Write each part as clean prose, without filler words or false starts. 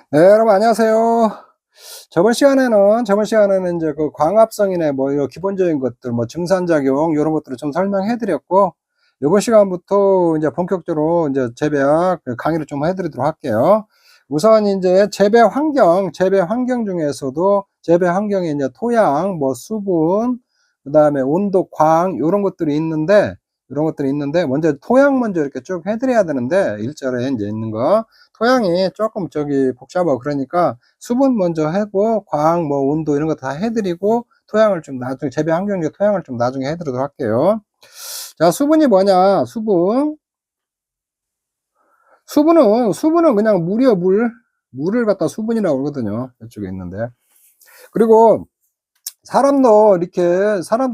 네, 여러분 안녕하세요. 저번 시간에는 이제 그 광합성이나 뭐 요 기본적인 것들 뭐 증산작용 요런 것들을 좀 설명해 드렸고, 요번 시간부터 이제 본격적으로 이제 재배학 그 강의를 좀 해 드리도록 할게요. 우선 이제 재배 환경 중에서도 재배 환경에 이제 토양, 뭐 수분, 그다음에 온도, 광 요런 것들이 있는데 먼저 토양 먼저 이렇게 쭉 해 드려야 되는데, 일절에 이제 있는 거 토양이 조금 복잡하고 그러니까 수분 먼저 하고 광, 뭐 온도 이런 거 다 해드리고 토양을 좀 나중에 재배 환경적 토양을 좀 나중에 해드리도록 할게요. 자, 수분이 뭐냐? 수분은 그냥 물이요, 물. 물을 갖다 수분이라고 그러거든요. 이쪽에 있는데. 그리고 사람도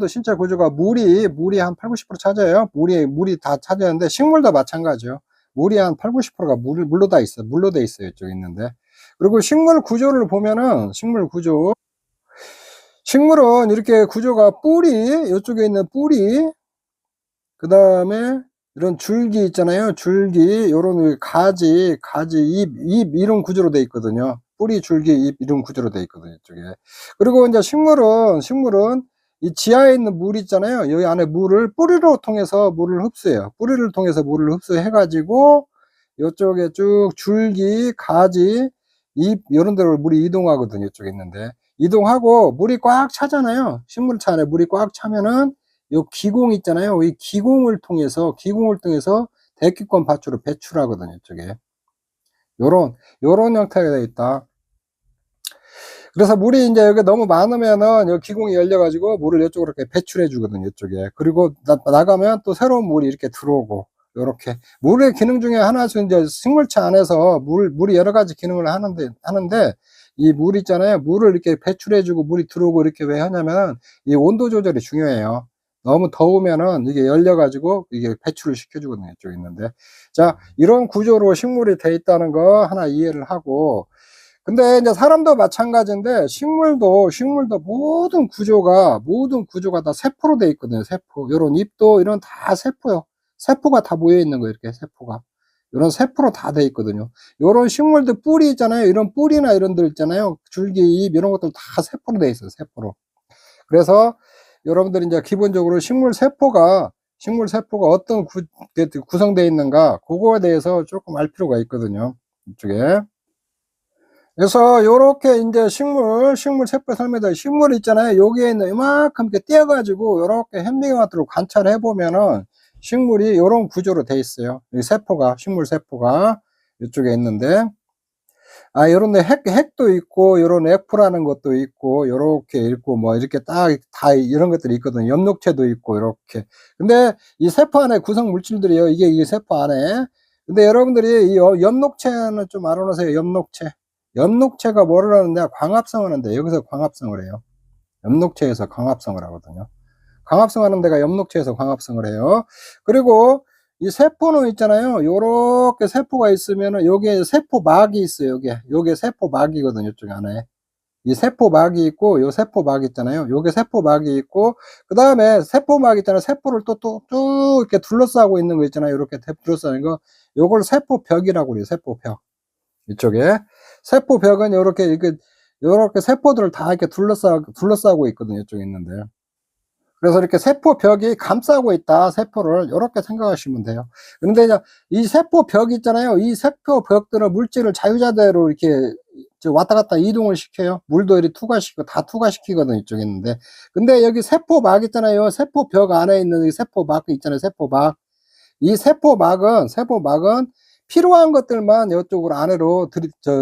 신체 구조가 물이 한 8, 90% 차지해요. 물이 다 차지하는데 식물도 마찬가지예요. 물이 한 8, 90%가 물로 다 있어요. 물로 돼 있어요. 이쪽에 있는데. 그리고 식물 구조를 보면은 식물은 이렇게 구조가 이쪽에 있는 뿌리, 그 다음에 이런 줄기 있잖아요. 줄기, 요런 가지, 잎 이런 구조로 돼 있거든요. 뿌리, 줄기, 잎 이런 구조로 돼 있거든요. 이쪽에. 그리고 이제 식물은 이 지하에 있는 물 있잖아요. 여기 안에 뿌리를 통해서 물을 흡수해요. 뿌리를 통해서 물을 흡수해가지고 이쪽에 쭉 줄기, 가지, 잎 이런 데로 물이 이동하거든요. 이쪽에 있는데. 이동하고 물이 꽉 차잖아요. 식물차 안에 물이 꽉 차면은 요 기공 있잖아요. 이 기공을 통해서 대기권 밭으로 배출하거든요. 이쪽에. 요런 형태가 되어 있다. 그래서 물이 이제 여기 너무 많으면은 여 기공이 열려가지고 물을 이쪽으로 이렇게 배출해 주거든요. 이쪽에. 그리고 나가면 또 새로운 물이 이렇게 들어오고. 요렇게. 물의 기능 중에 하나죠. 이제 식물차 안에서 물이 여러 가지 기능을 하는데 이 물 있잖아요. 물을 이렇게 배출해 주고 물이 들어오고 이렇게 왜 하냐면 이 온도 조절이 중요해요. 너무 더우면은 이게 열려가지고 이게 배출을 시켜주거든요. 이쪽에 있는데. 자, 이런 구조로 식물이 돼 있다는 거 하나 이해를 하고, 근데 이제 사람도 마찬가지인데 식물도 모든 구조가 다 세포로 돼 있거든요. 세포. 요런 잎도 이런 다 세포요. 세포가 다 모여 있는 거예요. 이렇게 세포가. 이런 세포로 다 돼 있거든요. 요런 식물들 뿌리 있잖아요. 이런 뿌리나 이런 들 있잖아요. 줄기, 잎 이런 것들 다 세포로 돼 있어요. 세포로. 그래서 여러분들이 이제 기본적으로 식물 세포가 어떤 구성되어 있는가 그거에 대해서 조금 알 필요가 있거든요. 이쪽에. 그래서 요렇게 이제 식물 세포 설명대 식물 있잖아요. 여기에 있는 이만큼 이렇게 떼어가지고 요렇게 현미경으로 관찰해 보면은 식물이 요런 구조로 돼 있어요. 이 식물 세포가 이쪽에 있는데, 요런데 핵도 있고, 요런 F라는 것도 있고, 요렇게 있고, 뭐, 이렇게 다 이런 것들이 있거든요. 엽록체도 있고, 이렇게. 근데 이 세포 안에 구성 물질들이요. 이게 세포 안에. 근데 여러분들이 이 엽록체는 좀 알아놓으세요. 엽록체. 엽록체가 뭐를 하는데, 광합성을 하는데, 여기서 광합성을 해요. 엽록체에서 광합성을 하거든요. 광합성하는 데가 엽록체에서 광합성을 해요. 그리고 이 세포는 있잖아요. 요렇게 세포가 있으면은 여기에 세포막이 있어요. 요게 세포막이거든요. 이쪽 안에. 이 세포막이 있고 요 세포막 있잖아요. 요게 세포막이 있고, 그다음에 세포막 있잖아요. 세포를 또 쭉 이렇게 둘러싸고 있는 거 있잖아요. 요렇게 둘러싸는 거. 요걸 세포벽이라고 그래요. 세포벽. 이쪽에 세포벽은 요렇게 세포들을 다 이렇게 둘러싸고 있거든요. 이쪽에 있는데. 그래서 이렇게 세포벽이 감싸고 있다. 세포를 이렇게 생각하시면 돼요. 그런데 이제 이 세포벽 있잖아요. 이 세포벽들은 물질을 자유자재로 이렇게 왔다 갔다 이동을 시켜요. 물도 이렇게 투과시키고 다 투과시키거든요. 이쪽에 있는데. 근데 여기 세포막 있잖아요. 세포벽 안에 있는 이 세포막 있잖아요. 세포막. 이 세포막은 필요한 것들만 이쪽으로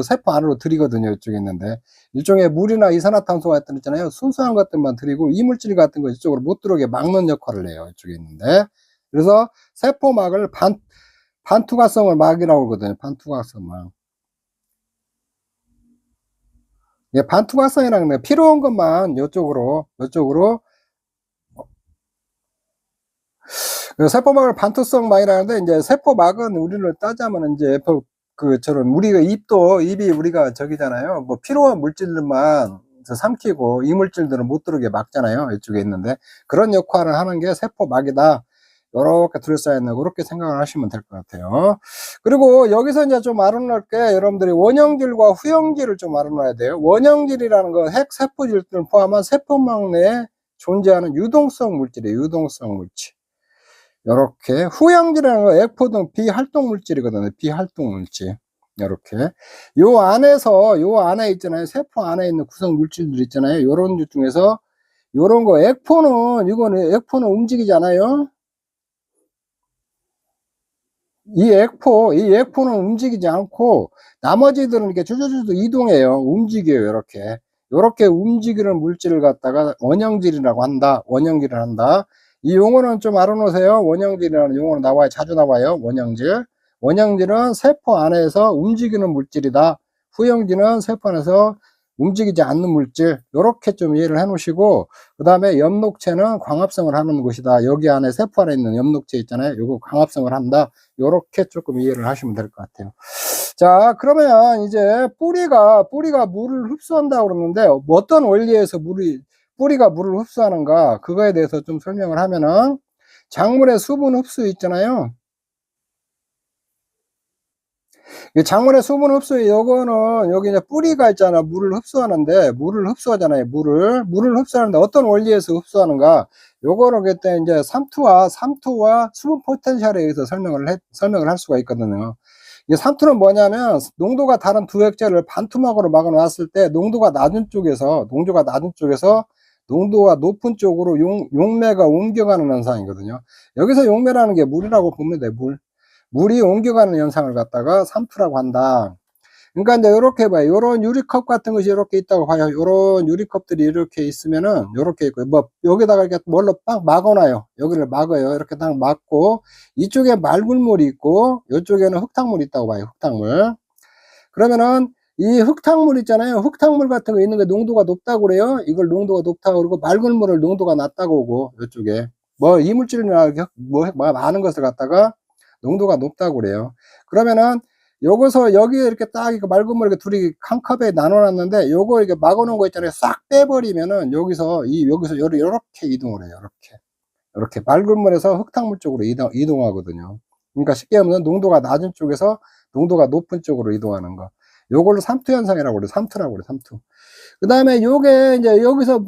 세포 안으로 들이거든요. 이쪽에 있는데. 일종의 물이나 이산화탄소 같은 거 있잖아요. 순수한 것들만 들이고 이물질 같은 거 이쪽으로 못 들어오게 막는 역할을 해요. 이쪽에 있는데. 그래서 세포막을 반투과성을 막이라고 그러거든요. 반투과성막. 예, 반투과성이라는 게 필요한 것만 이쪽으로 그 세포막을 반투성막이라는데, 이제 세포막은 우리를 따자면 이제 그처럼 입이 우리가 저기잖아요. 뭐 필요한 물질들만 삼키고 이물질들은 못 들어오게 막잖아요. 이쪽에 있는데 그런 역할을 하는 게 세포막이다. 요렇게 둘러싸여 있는, 그렇게 생각을 하시면 될 것 같아요. 그리고 여기서 이제 좀 알아놓을 게, 여러분들이 원형질과 후형질을 좀 알아놔야 돼요. 원형질이라는 건 핵세포질들을 포함한 세포망 내에 존재하는 유동성 물질이에요. 유동성 물질. 요렇게. 후형질이라는 건 액포 등 비활동 물질이거든요. 비활동 물질. 요렇게. 요 안에 있잖아요. 세포 안에 있는 구성 물질들 있잖아요. 요런 것 중에서 요런 거, 액포는 움직이지 않아요. 이 액포는 움직이지 않고 나머지들은 이렇게 줄줄줄 이동해요. 움직여요. 요렇게 움직이는 물질을 갖다가 원형질이라고 한다. 원형질을 한다. 이 용어는 좀 알아놓으세요. 원형질이라는 용어는 나와요. 자주 나와요. 원형질은 세포 안에서 움직이는 물질이다. 후형질은 세포 안에서 움직이지 않는 물질. 요렇게 좀 이해를 해 놓으시고, 그 다음에 엽록체는 광합성을 하는 것이다. 여기 안에 세포 안에 있는 엽록체 있잖아요. 요거 광합성을 한다. 요렇게 조금 이해를 하시면 될 것 같아요. 자, 그러면 이제 뿌리가 물을 흡수한다고 그러는데, 어떤 원리에서 뿌리가 물을 흡수하는가, 그거에 대해서 좀 설명을 하면은, 작물의 수분 흡수 있잖아요. 이 작물의 수분 흡수, 요거는 여기 이제 뿌리가 있잖아. 물을 흡수하잖아요. 물을 흡수하는데 어떤 원리에서 흡수하는가, 요거를 그때 이제 삼투와 수분 포텐셜에 의해서 설명을 할 수가 있거든요. 이 삼투는 뭐냐면, 농도가 다른 두 액체를 반투막으로 막아 놨을 때 농도가 낮은 쪽에서 농도가 높은 쪽으로 용매가 옮겨가는 현상이거든요. 여기서 용매라는 게 물이라고 보면 돼. 물이 옮겨가는 현상을 갖다가 삼투라고 한다. 그러니까 이제 요렇게 봐요. 요런 유리컵 같은 것이 이렇게 있다고 봐요. 요런 유리컵들이 이렇게 있으면은, 요렇게 있고, 뭐, 여기다가 이렇게 뭘로 딱 막아놔요. 여기를 막아요. 이렇게 딱 막고, 이쪽에 맑은 물이 있고, 이쪽에는 흙탕물이 있다고 봐요. 흙탕물. 그러면은, 이 흙탕물 있잖아요. 흙탕물 같은 거 있는 게 농도가 높다고 그래요. 이걸 농도가 높다고 그러고, 맑은 물을 농도가 낮다고 오고, 이쪽에. 뭐, 이물질이나 뭐 많은 것을 갖다가 농도가 높다고 그래요. 그러면은, 여기에 이렇게 딱 이거 맑은 물 이렇게 둘이 한 컵에 나눠 놨는데, 요거 이렇게 막아 놓은 거 있잖아요. 싹 빼버리면은, 여기서 요렇게 이동을 해요. 요렇게 맑은 물에서 흙탕물 쪽으로 이동하거든요. 그러니까 쉽게 하면 농도가 낮은 쪽에서 농도가 높은 쪽으로 이동하는 거. 요걸로 삼투 현상이라고 그래요. 삼투라고 그래요. 삼투. 그 다음에 요게 이제 여기서,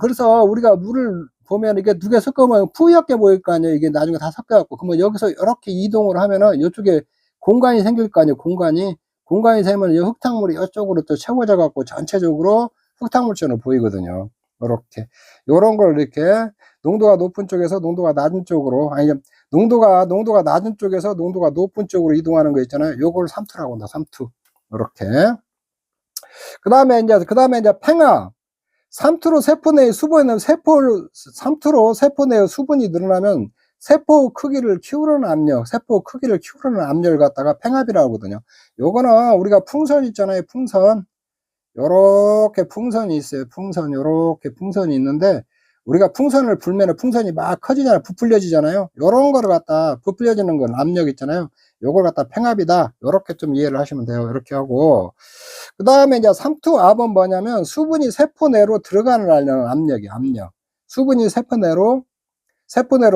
그래서 우리가 물을 보면 이게 두 개 섞으면 푸옇게 보일 거 아니에요. 이게 나중에 다 섞여갖고. 그러면 여기서 이렇게 이동을 하면은 이쪽에 공간이 생길 거 아니에요. 공간이 생기면 이 흙탕물이 이쪽으로 또 채워져 갖고 전체적으로 흙탕물처럼 보이거든요. 이렇게. 요런 걸 이렇게 농도가 높은 쪽에서 농도가 낮은 쪽으로, 아니, 농도가 낮은 쪽에서 농도가 높은 쪽으로 이동하는 거 있잖아요. 요걸 삼투라고 한다. 삼투. 이렇게. 그 다음에 이제 팽화. 삼투로 세포 내의 수분이 늘어나면 세포 크기를 키우려는 압력을 갖다가 팽압이라고 하거든요. 요거는 우리가 풍선 있잖아요. 요렇게 풍선이 있어요. 요렇게 풍선이 있는데, 우리가 풍선을 불면은 풍선이 막 커지잖아요. 부풀려지잖아요. 요런 거를 갖다, 부풀려지는 건 압력 있잖아요. 요걸 갖다 팽압이다. 요렇게 좀 이해를 하시면 돼요. 이렇게 하고. 그 다음에 이제 삼투압은 뭐냐면, 수분이 세포 내로 들어가는 압력. 수분이 세포 내로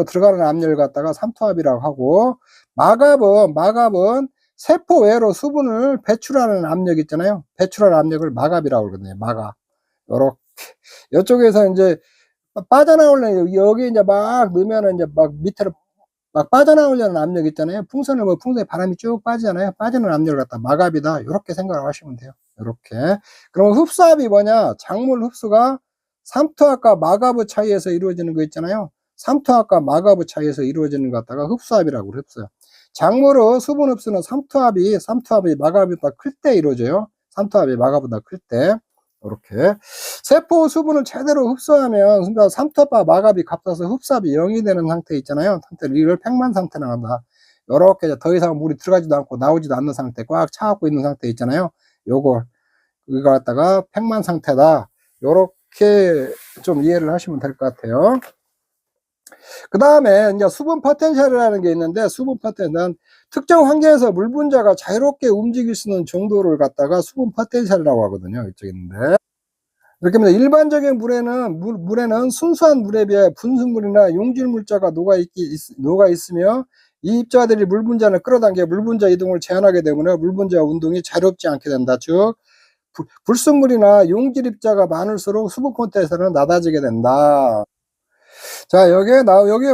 들어가는 압력을 갖다가 삼투압이라고 하고, 마갑은 세포 외로 수분을 배출하는 압력 있잖아요. 배출하는 압력을 마갑이라고 그러거든요. 마갑. 요렇게. 이쪽에서 이제 빠져나오려면, 여기 이제 막 넣으면은 이제 막 밑으로 막 빠져나오려는 압력 있잖아요. 풍선에 바람이 쭉 빠지잖아요. 빠지는 압력을 갖다 마갑이다. 이렇게 생각을 하시면 돼요. 이렇게. 그럼 흡수압이 뭐냐? 작물 흡수가 삼투압과 마갑의 차이에서 이루어지는 거 있잖아요. 삼투압과 마갑의 차이에서 이루어지는 것 갖다가 흡수압이라고 그래요. 작물의 수분 흡수는 삼투압이 마갑보다 클 때 이루어져요. 삼투압이 마갑보다 클 때. 이렇게. 세포 수분을 제대로 흡수하면, 그러니까 삼투압과 마갑이 같아서 흡수압이 0이 되는 상태 있잖아요. 이걸 팽만 상태라고 한다. 이렇게 더 이상 물이 들어가지도 않고 나오지도 않는 상태, 꽉 차갖고 있는 상태 있잖아요. 이거 갖다가 팽만 상태다. 요렇게 좀 이해를 하시면 될 것 같아요. 그 다음에 이제 수분 포텐셜이라는 게 있는데, 수분 포텐셜은 특정 환경에서 물 분자가 자유롭게 움직일 수 있는 정도를 갖다가 수분 포텐셜이라고 하거든요. 이쪽에 있는데. 이렇게 하면 일반적인 물에는 순수한 물에 비해 분수물이나 용질물자가 녹아 있으며 이 입자들이 물 분자를 끌어당겨 물 분자 이동을 제한하게 되므로 물 분자 운동이 자유롭지 않게 된다. 즉 불순물이나 용질 입자가 많을수록 수분 콘텐츠는 낮아지게 된다. 자, 여기에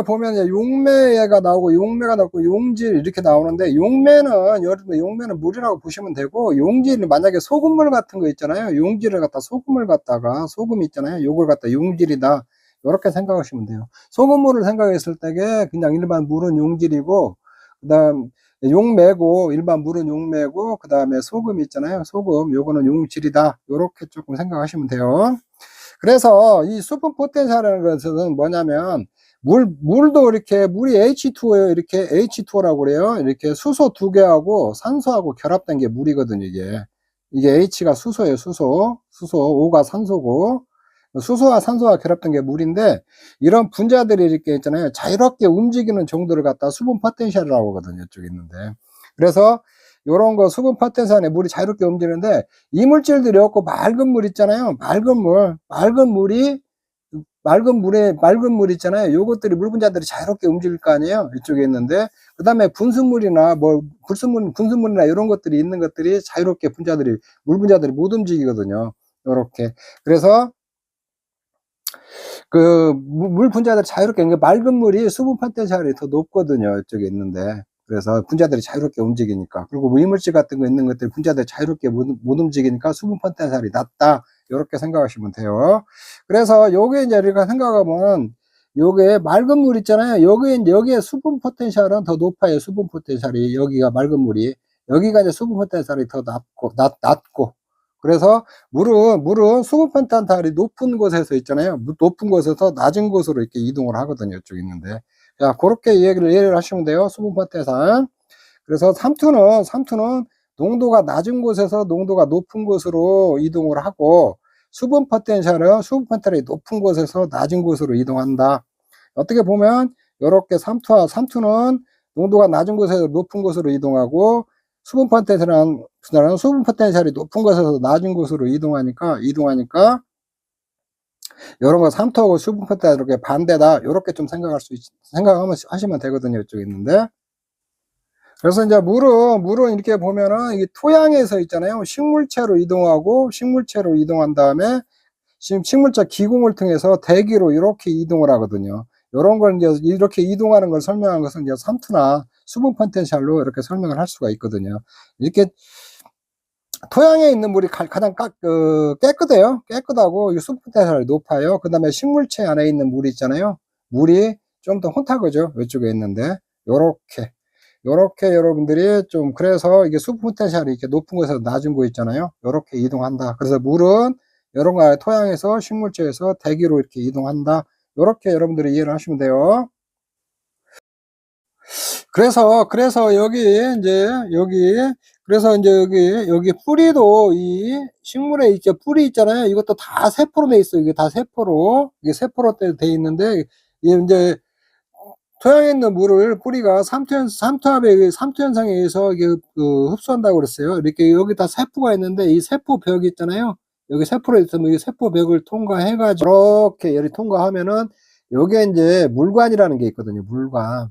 보면 이제 용매가 나오고 용질 이렇게 나오는데, 여러분 용매는 물이라고 보시면 되고, 용질이 만약에 소금물 같은 거 있잖아요. 용질을 갖다 소금을 갖다가 소금 있잖아요. 요걸 갖다 용질이다. 이렇게 생각하시면 돼요. 소금물을 생각했을 때에 그냥 일반 물은 용질이고, 그다음 용매고, 일반 물은 용매고, 그다음에 소금 있잖아요. 소금 요거는 용질이다. 요렇게 조금 생각하시면 돼요. 그래서 이 수분 포텐셜이라는 것은 뭐냐면, 물도 이렇게, 물이 H2오예요. 이렇게 H2O라고 그래요. 이렇게 수소 2개하고 산소하고 결합된 게 물이거든요, 이게 H가 수소예요, 수소. O가 산소고, 수소와 산소가 결합된 게 물인데, 이런 분자들이 이렇게 있잖아요. 자유롭게 움직이는 정도를 갖다 수분 포텐셜이라고 하거든요, 이쪽에 있는데. 그래서 요런 거 수분 포텐셜에 물이 자유롭게 움직이는데, 이물질들이 없고 맑은 물 있잖아요. 맑은 물 있잖아요. 요것들이 물 분자들이 자유롭게 움직일 거 아니에요. 이쪽에 있는데, 그 다음에 분수물이나 분수물이나 이런 것들이 있는 것들이 자유롭게 물 분자들이 못 움직이거든요. 요렇게. 그래서 물 분자들이 자유롭게, 맑은 물이 수분 포텐셜이 더 높거든요. 이쪽에 있는데. 그래서 분자들이 자유롭게 움직이니까. 그리고 이물질 같은 거 있는 것들이 분자들이 자유롭게 못 움직이니까 수분 포텐셜이 낮다. 이렇게 생각하시면 돼요. 그래서 요게 이제 우리가 생각하면, 요게 맑은 물 있잖아요. 여기에 수분 포텐셜은 더 높아요. 수분 포텐셜이. 여기가 맑은 물이. 여기가 이제 수분 포텐셜이 더 낮고. 그래서 물은 수분 포텐셜이 높은 곳에서 있잖아요. 높은 곳에서 낮은 곳으로 이렇게 이동을 하거든요. 이쪽에 있는데. 자, 그렇게 이해를 하시면 돼요. 수분 포텐셜. 그래서 삼투는 농도가 낮은 곳에서 농도가 높은 곳으로 이동을 하고, 수분 포텐셜이 높은 곳에서 낮은 곳으로 이동한다. 어떻게 보면 이렇게 삼투는 농도가 낮은 곳에서 높은 곳으로 이동하고, 수분 포텐셜이 높은 곳에서 낮은 곳으로 이동하니까 이런 거 삼투하고 수분 포텐셜 이렇게 반대다. 이렇게 좀 하시면 되거든요. 이쪽에 있는데. 그래서 이제 물은 이렇게 보면은 이게 토양에서 있잖아요. 식물체로 이동한 다음에 식물체 기공을 통해서 대기로 이렇게 이동을 하거든요. 이런 걸 이제 이렇게 이동하는 걸 설명한 것은 이제 삼투나 수분 포텐셜로 이렇게 설명을 할 수가 있거든요. 이렇게 토양에 있는 물이 가장 깨끗해요. 깨끗하고 수분 포텐셜이 높아요. 그 다음에 식물체 안에 있는 물이 있잖아요. 물이 좀 더 혼탁하죠. 이쪽에 있는데 요렇게 여러분들이 그래서 이게 수분 포텐셜이 이렇게 높은 곳에서 낮은 곳 있잖아요. 요렇게 이동한다. 그래서 물은 이런 거 토양에서 식물체에서 대기로 이렇게 이동한다. 요렇게 여러분들이 이해를 하시면 돼요. 그래서 여기 뿌리도 이 식물에 이렇게 뿌리 있잖아요. 이것도 다 세포로 돼 있어요. 이게 다 세포로 돼 있는데, 이제 토양에 있는 물을 뿌리가 삼투 현상에 의해서 이게 흡수한다고 그랬어요. 이렇게 여기다 세포가 있는데, 이 세포벽 있잖아요. 여기 세포로 있으면 이 세포벽을 통과해가지고 이렇게 열이 통과하면은 여기에 이제 물관이라는 게 있거든요. 물관.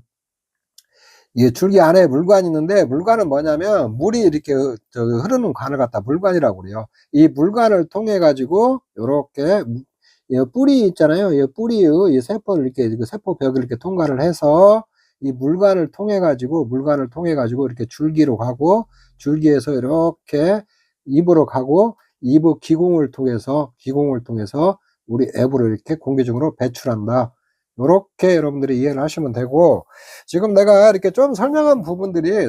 이 줄기 안에 물관이 있는데, 물관은 뭐냐면 물이 이렇게 흐르는 관을 갖다 물관이라고 그래요. 이 물관을 통해 가지고 요렇게 뿌리 있잖아요. 이 세포를 이렇게 세포벽을 이렇게 통과를 해서 이 물관을 통해 가지고 이렇게 줄기로 가고, 줄기에서 이렇게 입으로 가고, 입의 기공을 통해서 우리 앱으로 이렇게 공기중으로 배출한다. 요렇게 여러분들이 이해를 하시면 되고, 지금 내가 이렇게 좀 설명한 부분들이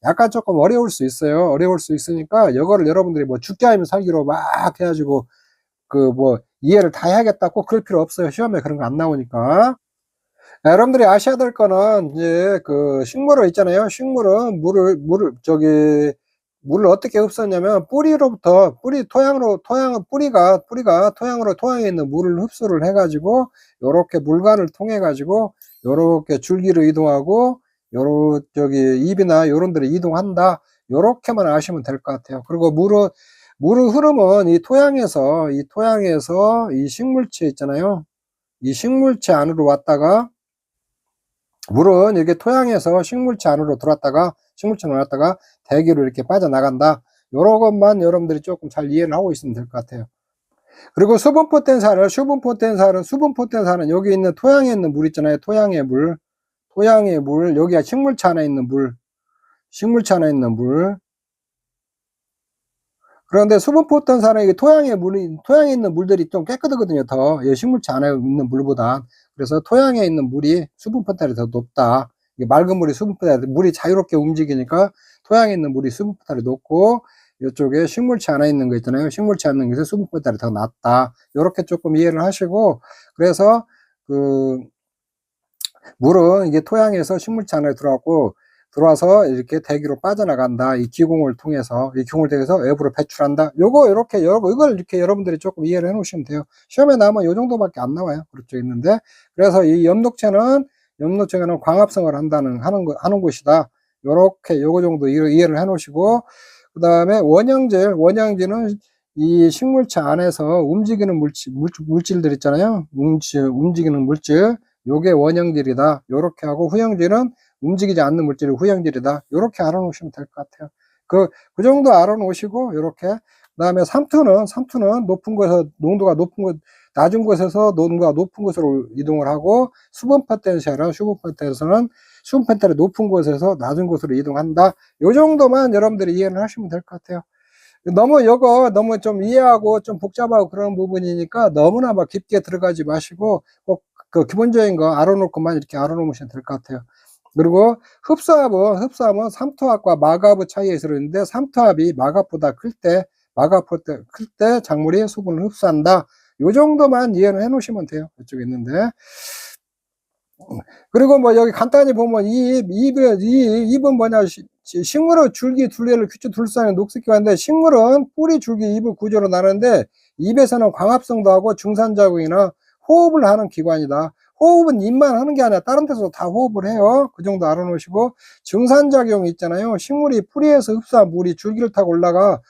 약간 조금 어려울 수 있어요. 어려울 수 있으니까 이거를 여러분들이 뭐 죽기 아니면 살기로 막 해가지고 이해를 다 해야겠다 꼭 그럴 필요 없어요. 시험에 그런 거 안 나오니까. 여러분들이 아셔야 될 거는 이제 식물을 있잖아요. 식물은 물을 어떻게 흡수하냐면, 뿌리가 토양에 있는 물을 흡수를 해가지고 요렇게 물관을 통해 가지고 요렇게 줄기로 이동하고, 입이나 요런 데로 이동한다. 요렇게만 아시면 될 것 같아요. 그리고 물의 흐름은 이 토양에서 이 식물체 있잖아요. 이 식물체 안으로 왔다가, 물은 이렇게 토양에서 식물체 안으로 들어왔다가 대기로 이렇게 빠져나간다. 요런 것만 여러분들이 조금 잘 이해를 하고 있으면 될 것 같아요. 그리고 수분 포텐사는 여기 있는 토양에 있는 물 있잖아요. 토양의 물, 여기가 식물체 안에 있는 물. 그런데 수분 포텐사는 이게 토양에 있는 물들이 좀 깨끗하거든요. 더 식물체 안에 있는 물보다. 그래서 토양에 있는 물이 수분 포텐이 더 높다. 이게 맑은 물이 수분 포텐, 물이 자유롭게 움직이니까 토양에 있는 물이 수분 포텐이 높고, 이쪽에 식물체 안에 있는 거 있잖아요. 식물체 안에 있는 것에 수분 포텐이 더 낮다. 요렇게 조금 이해를 하시고, 그래서 물은 이게 토양에서 식물체 안에 들어와서 이렇게 대기로 빠져나간다. 이 기공을 통해서 외부로 배출한다. 이걸 이렇게 여러분들이 조금 이해를 해 놓으시면 돼요. 시험에 나오면 요 정도밖에 안 나와요. 그렇죠. 있는데. 그래서 이 염록체는 광합성을 하는 곳이다. 요거 정도 이해를 해 놓으시고, 그 다음에 원양질은 이 식물체 안에서 움직이는 물질들 있잖아요. 움직이는 물질. 요게 원형질이다. 요렇게 하고, 후형질은 움직이지 않는 물질이 후형질이다. 요렇게 알아놓으시면 될 것 같아요. 그 정도 알아놓으시고, 요렇게. 그 다음에 삼투는 낮은 곳에서 농도가 높은 곳으로 이동을 하고, 수분 포텐셜은 높은 곳에서 낮은 곳으로 이동한다. 요 정도만 여러분들이 이해를 하시면 될 것 같아요. 너무 좀 이해하고 좀 복잡하고 그런 부분이니까 너무나 막 깊게 들어가지 마시고, 꼭 그 기본적인 거 알아놓고만 이렇게 알아놓으시면 될 것 같아요. 그리고 흡수압은 삼투압과 마갑의 차이에 있는데, 삼투압이 마갑보다 클 때 작물이 수분을 흡수한다. 요 정도만 이해를 해 놓으시면 돼요. 이쪽에 있는데. 그리고 뭐 여기 간단히 보면 이 잎은 뭐냐, 식물의 줄기 둘레를 규칙 둘러싸는 녹색기관인데, 식물은 뿌리, 줄기, 잎의 구조로 나누는데, 잎에서는 광합성도 하고 중산작용이나 호흡을 하는 기관이다. 호흡은 잎만 하는 게 아니라 다른 데서도 다 호흡을 해요. 그 정도 알아놓으시고, 증산작용이 있잖아요. 식물이 뿌리에서 흡수한 물이 줄기를 타고 올라가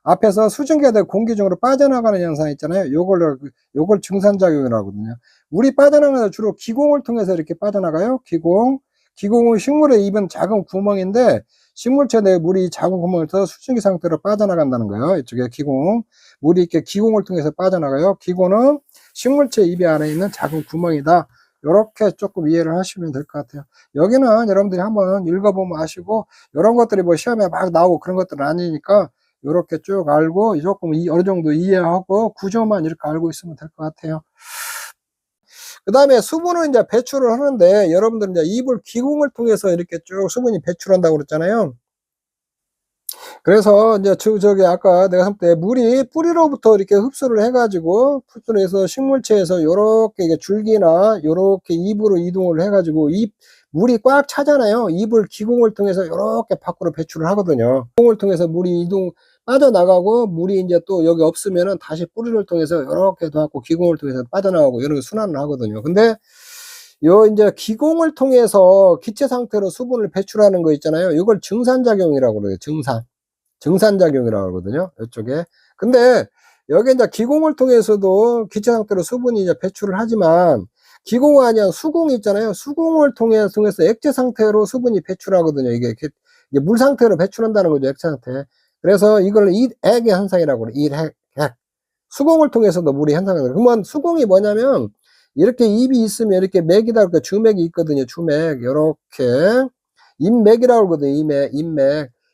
앞에서 수증기가 되고 공기 중으로 빠져나가는 현상 있잖아요. 요걸 증산작용이라고 하거든요. 물이 빠져나가서 주로 기공을 통해서 이렇게 빠져나가요. 기공은 식물의 입은 작은 구멍인데, 식물체 내 물이 작은 구멍을 통해서 수증기 상태로 빠져나간다는 거예요. 이쪽에 물이 이렇게 기공을 통해서 빠져나가요. 기공은 식물체 입 안에 있는 작은 구멍이다. 이렇게 조금 이해를 하시면 될 것 같아요. 여기는 여러분들이 한번 읽어보면 아시고, 이런 것들이 뭐 시험에 막 나오고 그런 것들은 아니니까, 이렇게 쭉 알고 조금 어느 정도 이해하고 구조만 이렇게 알고 있으면 될 것 같아요. 그 다음에 수분을 이제 배출을 하는데, 여러분들은 이제 잎을 기공을 통해서 이렇게 쭉 수분이 배출한다고 그랬잖아요. 그래서 이제 아까 내가 할 때 물이 뿌리로부터 이렇게 흡수를 해서 식물체에서 요렇게 이게 줄기나 요렇게 잎으로 이동을 해가지고, 물이 꽉 차잖아요. 잎을 기공을 통해서 요렇게 밖으로 배출을 하거든요. 기공을 통해서 물이 빠져나가고, 물이 이제 또 여기 없으면은 다시 뿌리를 통해서 요렇게 해갖고 기공을 통해서 빠져나가고, 이런 순환을 하거든요. 근데 이제 기공을 통해서 기체 상태로 수분을 배출하는 거 있잖아요. 이걸 증산작용이라고 그래요. 증산작용이라고 하거든요. 이쪽에. 근데 여기 이제 기공을 통해서도 기체 상태로 수분이 이제 배출을 하지만, 기공이 아니라 수공이 있잖아요. 수공을 통해서 액체 상태로 수분이 배출하거든요. 이게 물 상태로 배출한다는 거죠. 액체 상태. 그래서 이걸 일액의 현상이라고 그래요. 일액. 수공을 통해서도 물이 현상을. 그러면 수공이 뭐냐면, 이렇게 잎이 있으면 이렇게 맥이다, 그러니까 주맥이 있거든요. 주맥. 요렇게. 잎맥이라고 그러거든요.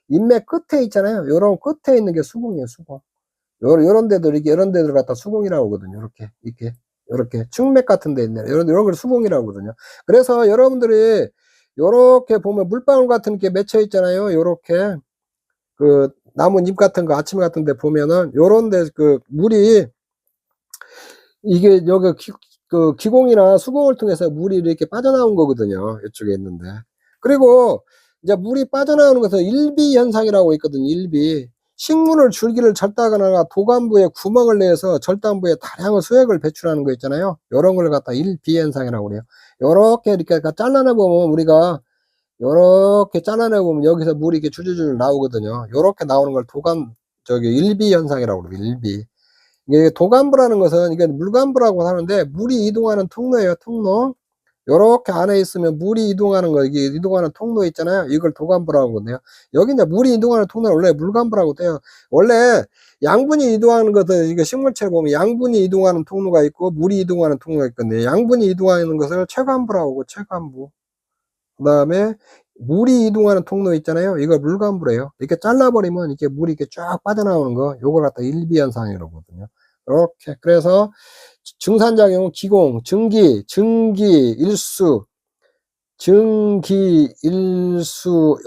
잎맥 끝에 있잖아요. 요런 끝에 있는 게 수공이에요. 수공. 요런 데들 갖다 수공이라고 하거든요. 요렇게 측맥 같은 데 있네. 요런 걸 수공이라고 하거든요. 그래서 여러분들이 요렇게 보면 물방울 같은 게 맺혀 있잖아요. 요렇게. 나뭇잎 같은 거, 아침 같은 데 보면은, 요런 데 물이, 이게 여기 기공이나 수공을 통해서 물이 이렇게 빠져나온 거거든요. 이쪽에 있는데. 그리고 이제 물이 빠져나오는 것은 일비 현상이라고 있거든요. 일비. 식물을 줄기를 절다거나 도관부에 구멍을 내서 절단부에 다량의 수액을 배출하는 거 있잖아요. 요런 걸 갖다 일비 현상이라고 그래요. 요렇게 이렇게 잘라내 보면, 우리가 요렇게 잘라내 보면 여기서 물이 이렇게 줄줄줄 나오거든요. 요렇게 나오는 걸 일비 현상이라고 그래요. 일비. 이게 도감부라는 것은 이게 물감부라고 하는데 물이 이동하는 통로예요. 통로. 요렇게 안에 있으면 물이 이동하는 거, 이게 이동하는 통로 있잖아요. 이걸 도감부라고 하거든요. 여기 이제 물이 이동하는 통로는 원래 물감부라고 돼요. 원래 양분이 이동하는 것은, 이게 식물체를 보면 양분이 이동하는 통로가 있고 물이 이동하는 통로가 있거든요. 양분이 이동하는 것을 체감부라고 하고, 체감부. 그 다음에 물이 이동하는 통로 있잖아요. 이걸 물감부래요. 이렇게 잘라버리면 이렇게 물이 이렇게 쫙 빠져나오는 거, 요걸 갖다 일비현상이라고 하거든요. 이렇게. 그래서 증산작용은 기공, 증기, 일수,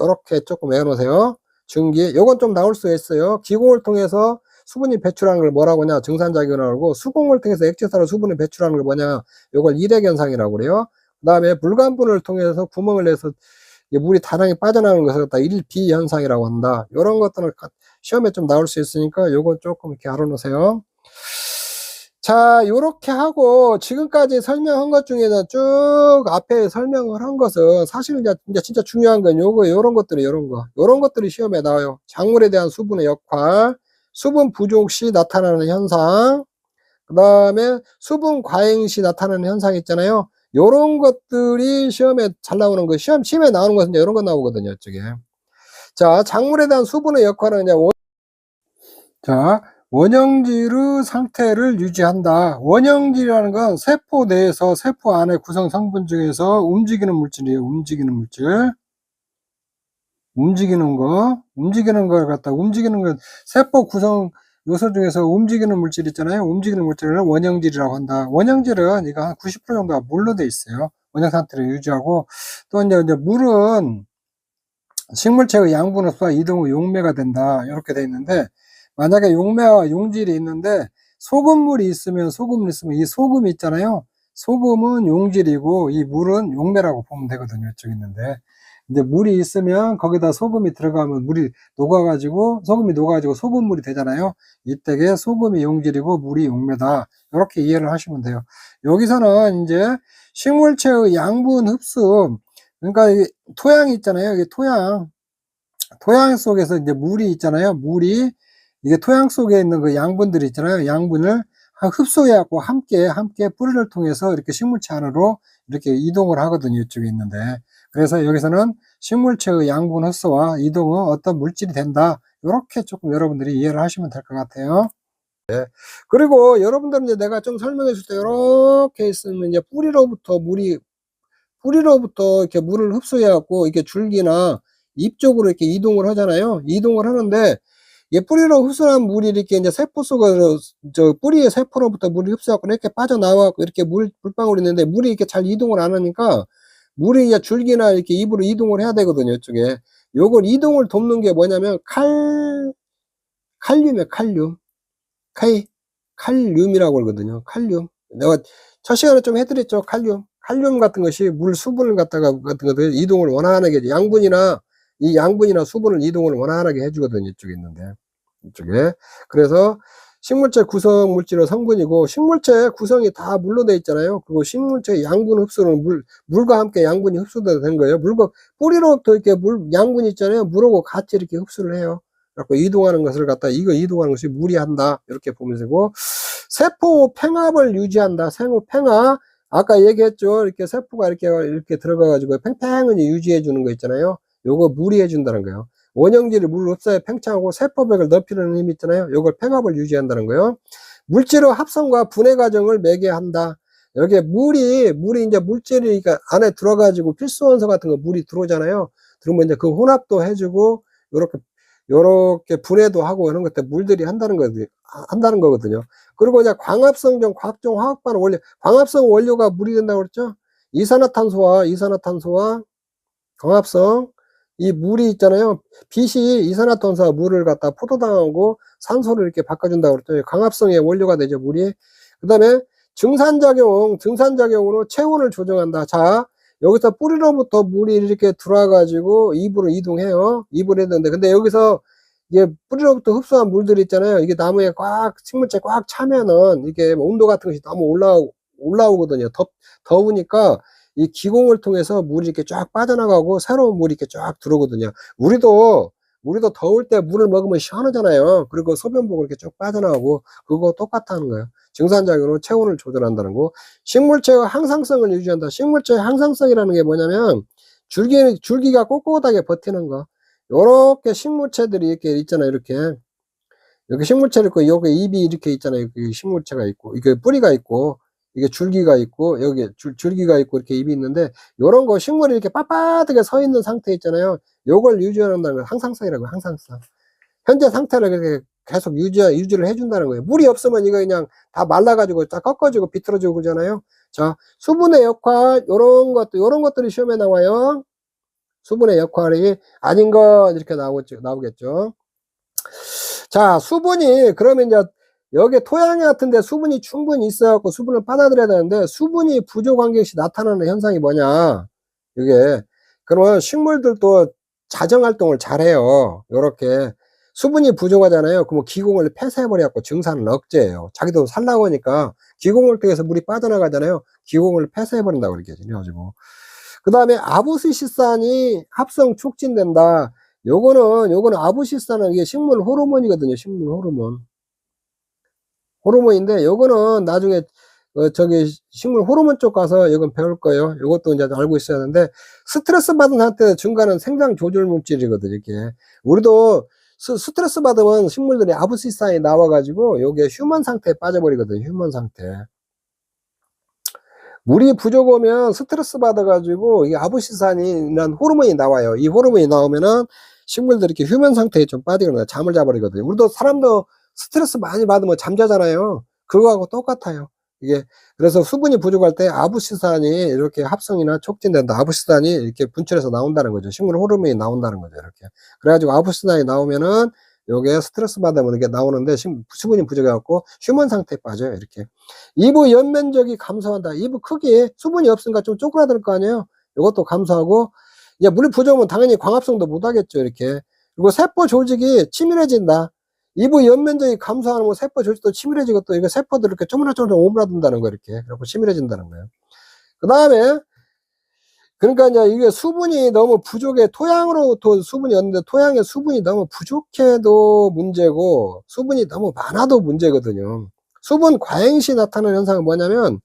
요렇게 조금 외워놓으세요. 증기. 요건 좀 나올 수 있어요. 기공을 통해서 수분이 배출하는 걸 뭐라고 하냐? 증산작용이라고 하고, 수공을 통해서 액체사로 수분을 배출하는 걸 뭐냐? 요걸 일액현상이라고 그래요. 그 다음에 물감분을 통해서 구멍을 내서 물이 다량이 빠져나오는 것을 갖다 일비현상이라고 한다. 요런 것들은 시험에 좀 나올 수 있으니까 요건 조금 이렇게 알아놓으세요. 자, 요렇게 하고 지금까지 설명한 것 중에서 쭉 앞에 설명을 한 것은 사실 이제 진짜 중요한 건 요런 것들이, 요런 것들이 시험에 나와요. 작물에 대한 수분의 역할, 수분 부족 시 나타나는 현상, 그 다음에 수분 과잉 시 나타나는 현상 있잖아요. 요런 것들이 시험에 잘 나오는 거, 시험에 나오는 것은 이제 요런 거 나오거든요, 이쪽에. 자, 작물에 대한 수분의 역할은 이제 자, 원형질의 상태를 유지한다. 원형질이라는 건 세포 내에서, 세포 안의 구성 성분 중에서 움직이는 물질이에요. 움직이는 물질. 움직이는 걸 갖다, 움직이는 건 세포 구성 요소 중에서 움직이는 물질 있잖아요. 움직이는 물질을 원형질이라고 한다. 원형질은 이거 한 90% 정도가 물로 돼 있어요. 원형 상태를 유지하고, 또 이제 물은 식물체의 양분 흡수와 이동 후 용매가 된다. 이렇게 돼 있는데, 만약에 용매와 용질이 있는데 소금물이 있으면 이 소금 있잖아요. 소금은 용질이고 이 물은 용매라고 보면 되거든요. 이쪽에 있는데, 이제 물이 있으면 거기다 소금이 들어가면 물이 녹아가지고, 소금이 녹아가지고 소금물이 되잖아요. 이때에 소금이 용질이고 물이 용매다. 이렇게 이해를 하시면 돼요. 여기서는 이제 식물체의 양분 흡수, 그러니까 이게 토양이 있잖아요. 이게 토양 속에서 이제 물이 있잖아요. 이게 토양 속에 있는 그 양분들이 있잖아요. 양분을 흡수해갖고 함께 뿌리를 통해서 이렇게 식물체 안으로 이렇게 이동을 하거든요. 이쪽에 있는데. 그래서 여기서는 식물체의 양분 흡수와 이동은 어떤 물질이 된다. 이렇게 조금 여러분들이 이해를 하시면 될 것 같아요. 네. 그리고 여러분들은 이제 내가 좀 설명해 줄 때 이렇게 있으면 이제 뿌리로부터 이렇게 물을 흡수해갖고 이렇게 줄기나 잎 쪽으로 이렇게 이동을 하잖아요. 이동을 하는데, 뿌리로 흡수한 물이 이렇게 이제 세포 속으로, 뿌리의 세포로부터 물이 흡수하고 이렇게 빠져나와갖고 이렇게 물방울이 있는데 물이 이렇게 잘 이동을 안 하니까 물이 이제 줄기나 이렇게 잎으로 이동을 해야 되거든요, 이쪽에. 요걸 이동을 돕는 게 뭐냐면 칼륨이에요, 칼륨. 칼륨이라고 그러거든요, 칼륨. 내가 첫 시간에 좀 해드렸죠, 칼륨. 칼륨 같은 것이 물 수분을 같은 것들 이동을 원활하게, 이 양분이나 수분을 이동을 원활하게 해주거든요, 이쪽에 있는데. 이쪽에. 그래서 식물체 구성 물질의 성분이고, 식물체 구성이 다 물로 돼 있잖아요. 그리고 식물체 양분 흡수는 물과 함께 양분이 흡수되는 거예요. 뿌리로부터 이렇게 양분이 있잖아요. 물하고 같이 이렇게 흡수를 해요. 그래서 이동하는 것을 이동하는 것이 물이 한다. 이렇게 보면 되고, 세포 팽합을 유지한다. 세포 팽합. 아까 얘기했죠. 이렇게 세포가 이렇게 들어가가지고 팽팽히 유지해 주는 거 있잖아요. 요거 물이 해준다는 거예요. 원형질을 물을 흡수해 팽창하고 세포벽을 넓히는 힘이 있잖아요. 요걸 팽합을 유지한다는 거예요. 물질의 합성과 분해 과정을 매개한다. 여기에 물이 이제 물질이 안에 들어가지고 필수 원소 같은 거 물이 들어오잖아요. 그러면 이제 그 혼합도 해주고, 요렇게 분해도 하고 이런 것들 물들이 한다는 거거든요. 그리고 이제 광합성 중 각종 화학 반응 원료, 광합성 원료가 물이 된다고 그랬죠? 이산화탄소와 광합성, 이 물이 있잖아요. 빛이 이산화탄소와 물을 갖다 포도당하고 산소를 이렇게 바꿔준다고 그랬죠. 광합성의 원료가 되죠, 물이. 그 다음에 증산작용으로 체온을 조정한다. 자, 여기서 뿌리로부터 물이 이렇게 들어와가지고 입으로 이동해요. 입으로 했는데, 근데 여기서 이게 뿌리로부터 흡수한 물들이 있잖아요. 이게 나무에 식물체 꽉 차면은 이게 온도 같은 것이 너무 올라오거든요. 더우니까 이 기공을 통해서 물이 이렇게 쫙 빠져나가고 새로운 물이 이렇게 쫙 들어오거든요. 우리도 우리도 더울 때 물을 먹으면 시원하잖아요. 그리고 소변복을 이렇게 쭉 빠져나오고, 그거 똑같다는 거예요. 증산작용으로 체온을 조절한다는 거. 식물체의 항상성을 유지한다. 식물체의 항상성이라는 게 뭐냐면, 줄기가 꼿꼿하게 버티는 거. 요렇게 식물체들이 이렇게 있잖아요. 이렇게. 여기 식물체가 있고, 여기 잎이 이렇게 있잖아요. 여기 식물체가 있고, 이게 뿌리가 있고, 이게 줄기가 있고, 여기 줄기가 있고, 이렇게 잎이 있는데, 요런 거 식물이 이렇게 빳빳하게 서 있는 상태 있잖아요. 요걸 유지한다는 걸 항상성이라고 해요. 항상성. 현재 상태를 그렇게 계속 유지를 해준다는 거예요. 물이 없으면 이거 그냥 다 말라가지고 다 꺾어지고 비틀어지고 그러잖아요. 자, 수분의 역할, 요런 것들이 시험에 나와요. 수분의 역할이 아닌 것, 이렇게 나오겠죠. 자, 수분이, 그러면 이제, 여기 토양 같은데 수분이 충분히 있어갖고 수분을 빨아들여야 되는데, 수분이 부족한 것이 나타나는 현상이 뭐냐. 이게, 그러면 식물들도 자정활동을 잘해요. 요렇게. 수분이 부족하잖아요. 그러면 기공을 폐쇄해버려갖고 증산을 억제해요. 자기도 살라고 하니까 기공을 통해서 물이 빠져나가잖아요. 기공을 폐쇄해버린다고 그렇게 해가지고. 그 다음에 아부시산이 합성 촉진된다. 요거는 아부시산은 이게 식물 호르몬이거든요. 식물 호르몬. 호르몬인데, 요거는 나중에, 저기, 식물 호르몬 쪽 가서 이건 배울 거예요. 요것도 이제 알고 있어야 하는데, 스트레스 받은 상태에서 증가하는 생장 조절 물질이거든요. 이렇게. 우리도 스트레스 받으면 식물들이 아부시산이 나와가지고, 요게 휴먼 상태에 빠져버리거든요. 휴먼 상태. 물이 부족하면 스트레스 받아가지고, 이 아부시산이라는 호르몬이 나와요. 이 호르몬이 나오면은 식물들이 이렇게 휴먼 상태에 좀 빠지거든요. 잠을 자버리거든요. 우리도 사람도 스트레스 많이 받으면 잠자잖아요. 그거하고 똑같아요. 이게, 그래서 수분이 부족할 때 아부시산이 이렇게 합성이나 촉진된다. 아부시산이 이렇게 분출해서 나온다는 거죠. 식물 호르몬이 나온다는 거죠. 이렇게. 그래가지고 아부시산이 나오면은 요게 스트레스 받으면 이게 나오는데 수분이 부족해갖고 휴먼 상태에 빠져요. 이렇게. 이부 연면적이 감소한다. 이부 크기, 수분이 없으니까 좀 쪼그라들 거 아니에요. 요것도 감소하고, 이제 물이 부족하면 당연히 광합성도 못하겠죠. 이렇게. 그리고 세포 조직이 치밀해진다. 이부 연면적이 감소하면 세포 조직도 치밀해지고, 또 이거 세포들 이렇게 쪼물쪼물 오므라든다는 거, 이렇게. 그리고 치밀해진다는 거예요. 그 다음에, 그러니까 이제 이게 수분이 너무 부족해, 토양으로부터 수분이 없는데, 토양에 수분이 너무 부족해도 문제고, 수분이 너무 많아도 문제거든요. 수분 과잉시 나타나는 현상은 뭐냐면,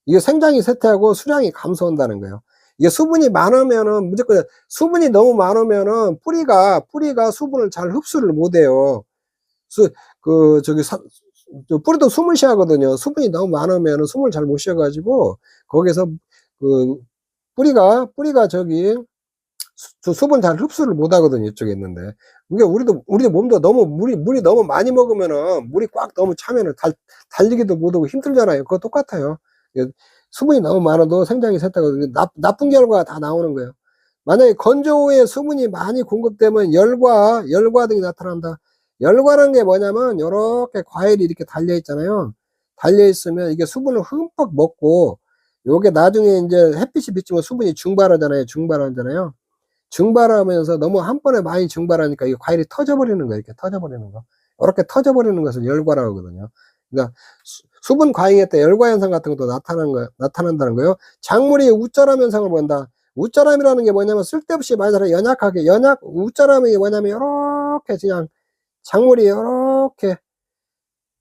이게 생장이 쇠퇴하고 수량이 감소한다는 거예요. 이게 수분이 많으면은, 무조건, 수분이 너무 많으면은, 뿌리가 수분을 잘 흡수를 못해요. 뿌리도 숨을 쉬어야 하거든요. 수분이 너무 많으면 숨을 잘 못 쉬어가지고, 거기서, 뿌리가 수분 잘 흡수를 못 하거든요. 이쪽에 있는데. 그러니까 우리 몸도 너무 물이 너무 많이 먹으면은, 물이 꽉 너무 차면은 달리기도 못하고 힘들잖아요. 그거 똑같아요. 수분이 너무 많아도 생장이 샜다고, 나쁜 결과가 다 나오는 거예요. 만약에 건조 후에 수분이 많이 공급되면 열과 등이 나타난다. 열과라는 게 뭐냐면, 요렇게 과일이 이렇게 달려있잖아요. 달려있으면 이게 수분을 흠뻑 먹고, 요게 나중에 이제 햇빛이 비치면 수분이 증발하잖아요. 증발하면서 너무 한 번에 많이 증발하니까 이 과일이 터져버리는 거예요. 이렇게 터져버리는 거. 이렇게 터져버리는 것을 열과라고 하거든요. 그러니까 수분 과잉에 때 열과 현상 같은 것도 나타난다는 거예요. 작물이 우짜람 현상을 본다. 우짜람이라는 게 뭐냐면 쓸데없이 많이 자라 연약하게, 우짜람이 뭐냐면 이렇게 그냥 작물이 이렇게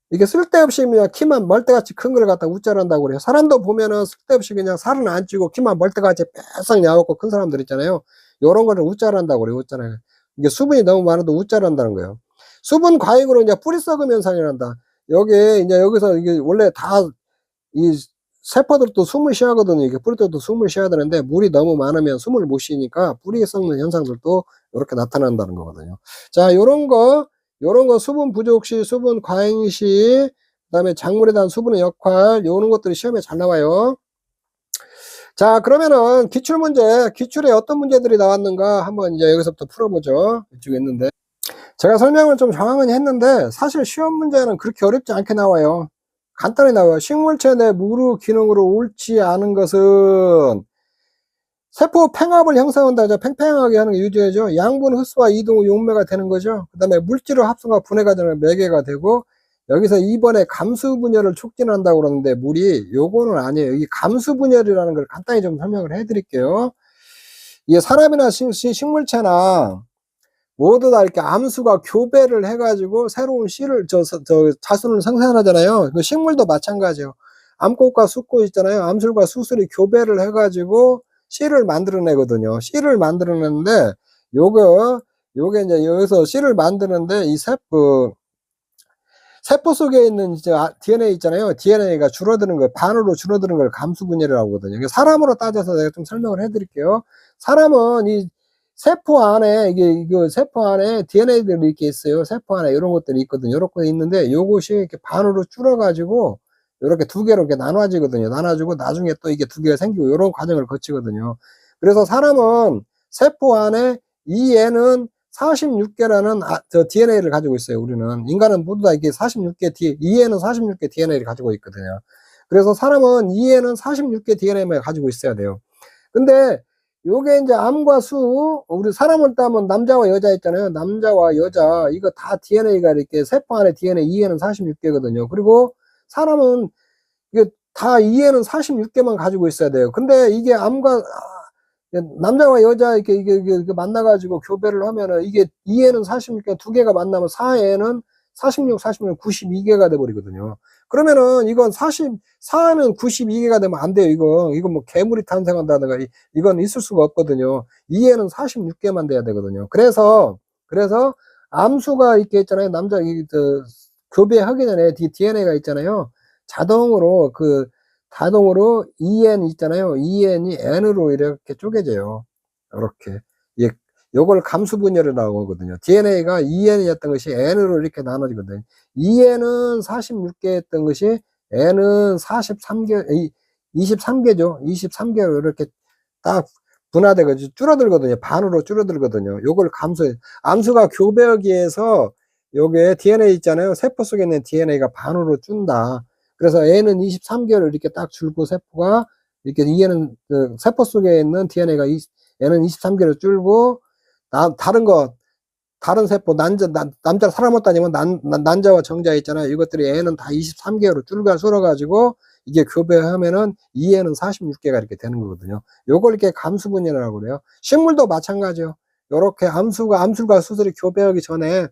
이게 쓸데없이 그냥 키만 멀대같이 큰 걸 갖다 우짜란다고 그래요. 사람도 보면은 쓸데없이 그냥 살은 안 찌고 키만 멀대같이 빽싹 야갖고 큰 사람들 있잖아요. 요런 거를 우짜란다고 그래요. 우짜라. 이게 수분이 너무 많아도 우짜란다는 거예요. 수분 과잉으로 이제 뿌리 썩음 현상이 난다. 여기서 이게 원래 이 세포들도 숨을 쉬어야 하거든요. 이게 뿌리들도 숨을 쉬어야 되는데 물이 너무 많으면 숨을 못 쉬니까 뿌리 썩는 현상들도 이렇게 나타난다는 거거든요. 자, 요런 거 수분 부족 시, 수분 과잉 시, 그다음에 작물에 대한 수분의 역할, 요런 것들이 시험에 잘 나와요. 자, 그러면은 기출에 어떤 문제들이 나왔는가 한번 이제 여기서부터 풀어보죠. 이쪽에 있는데. 제가 설명을 좀 정확히 했는데 사실 시험 문제는 그렇게 어렵지 않게 나와요. 간단히 나와요. 식물체 내 무르 기능으로 옳지 않은 것은 세포 팽합을 형성한다. 팽팽하게 하는 게 유지해죠. 양분 흡수와 이동 후 용매가 되는 거죠. 그 다음에 물질의 합성과 분해가 되는 매개가 되고, 여기서 2번에 감수 분열을 촉진한다고 그러는데 물이 요거는 아니에요. 이 감수 분열이라는 걸 간단히 좀 설명을 해 드릴게요. 이게 사람이나 식물체나 모두 다 이렇게 암수가 교배를 해 가지고 새로운 씨를 자손을 생산하잖아요. 그 식물도 마찬가지예요. 암꽃과 숫꽃 있잖아요. 암술과 수술이 교배를 해 가지고 씨를 만들어내거든요. 씨를 만들어내는데 요게 인제 여기서 씨를 만드는데 이 세포 속에 있는 이제 DNA 있잖아요. DNA가 줄어드는 걸, 반으로 줄어드는 걸 감수분열이라고 하거든요. 이게 사람으로 따져서 내가 좀 설명을 해 드릴게요. 사람은 이 세포 안에 이거 세포 안에 DNA들이 이렇게 있어요. 세포 안에 요런 것들이 있거든요. 요렇게 있는데 요것이 이렇게 반으로 줄어 가지고 요렇게 두 개로 이렇게 나눠지거든요. 나눠지고 나중에 또 이게 두 개가 생기고 요런 과정을 거치거든요. 그래서 사람은 세포 안에 이 애는 46개라는 DNA를 가지고 있어요. 우리는 인간은 모두 다 이게 46개 이에는 46개 DNA를 가지고 있거든요. 그래서 사람은 이에는 46개 DNA만 가지고 있어야 돼요. 근데 요게 이제 암과 수, 우리 사람을 따면 남자와 여자 있잖아요. 남자와 여자 이거 다 DNA가 이렇게 세포 안에 DNA 이에는 46개거든요. 그리고 사람은 이게 다 이에는 46개만 가지고 있어야 돼요. 근데 이게 암과 남자와 여자 이게 만나 가지고 교배를 하면은 이게 2에는 46개, 두 개가 만나면 4에는 46, 46, 92개가 돼 버리거든요. 그러면은 이건 4는 92개가 되면 안 돼요, 이건 뭐 괴물이 탄생한다든가 이건 있을 수가 없거든요. 2에는 46개만 돼야 되거든요. 그래서 암수가 이렇게 있잖아요. 교배하기 전에 DNA가 있잖아요. 자동으로 EN 있잖아요. EN이 N으로 이렇게 쪼개져요. 요렇게. 예, 요걸 감수분열이라고 하거든요. DNA가 EN이었던 것이 N으로 이렇게 나눠지거든요. EN은 46개였던 것이 N은 23개죠. 23개로 이렇게 딱 분화돼 가지고 줄어들거든요. 반으로 줄어들거든요. 요걸 암수가 교배하기 위해서 요게 DNA 있잖아요. 세포 속에 있는 DNA가 반으로 준다. 그래서 N은 23개를 이렇게 딱 줄고 세포가 이렇게 이에는 세포 속에 있는 DNA가 N은 23개를 줄고 다른 세포 남자 사람을 따지면 난자와 정자 있잖아요. 이것들이 N은 다 23개로 줄어 가지고 이게 교배하면은 2N은 46개가 이렇게 되는 거거든요. 요걸 이렇게 감수분열이라고 그래요. 식물도 마찬가지예요. 요렇게 암술과 수술이 교배하기 전에